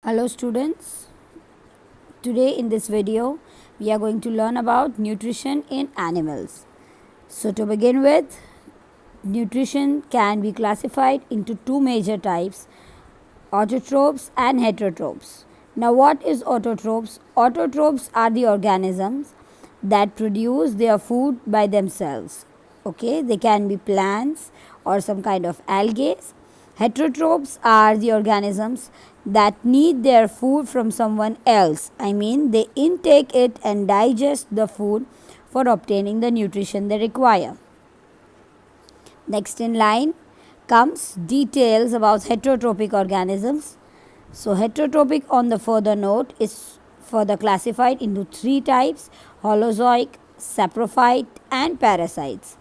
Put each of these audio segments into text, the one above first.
Hello students, today in this video we are going to learn about nutrition in animals. So to begin with, nutrition can be classified into two major types, autotrophs and heterotrophs. Now what is autotrophs? Autotrophs are the organisms that produce their food by themselves. Okay, they can be plants or some kind of algae. Heterotrophs are the organisms that need their food from someone else. I mean, they intake it and digest the food for obtaining the nutrition they require. Next in line comes details about heterotrophic organisms. So, heterotrophic on the further note is further classified into three types: holozoic, saprophyte, and parasites.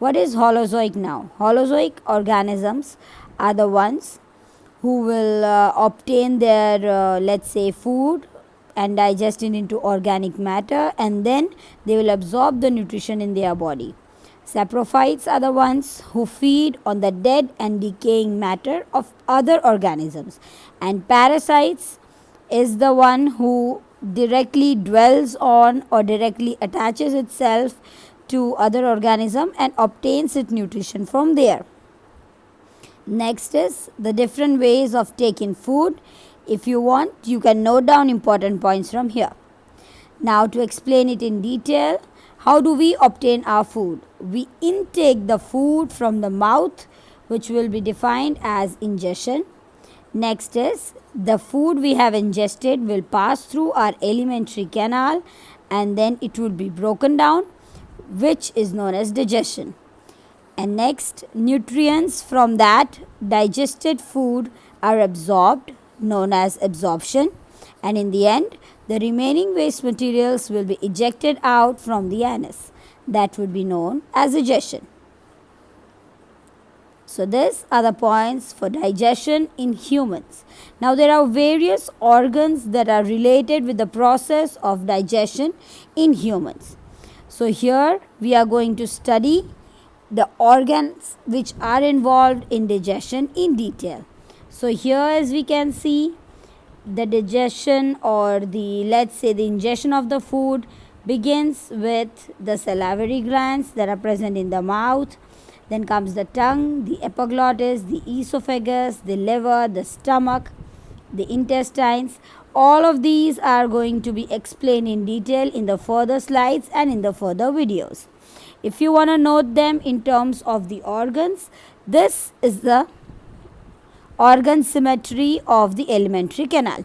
What is holozoic now? Holozoic organisms are the ones who will obtain their let's say food and digest it into organic matter, and then they will absorb the nutrition in their body. Saprophytes are the ones who feed on the dead and decaying matter of other organisms, and parasites is the one who directly dwells on or directly attaches itself to other organism and obtains its nutrition from there. Next is the different ways of taking food. If you want, you can note down important points from here. Now to explain it in detail, how do we obtain our food? We intake the food from the mouth, which will be defined as ingestion. Next is the food we have ingested will pass through our alimentary canal and then it will be broken down, which is known as digestion. And next, nutrients from that digested food are absorbed, known as absorption, and in the end the remaining waste materials will be ejected out from the anus. That would be known as egestion. So these are the points for digestion in humans. Now there are various organs that are related with the process of digestion in humans. So here we are going to study the organs which are involved in digestion in detail. So here, as we can see, the digestion or the let's say the ingestion of the food begins with the salivary glands that are present in the mouth. Then comes the tongue, the epiglottis, the esophagus, the liver, the stomach, the intestines. All of these are going to be explained in detail in the further slides and in the further videos. If you want to note them in terms of the organs, this is the organ symmetry of the alimentary canal.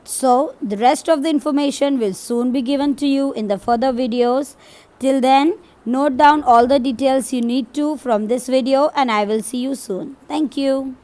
So, the rest of the information will soon be given to you in the further videos. Till then, note down all the details you need to from this video and I will see you soon. Thank you.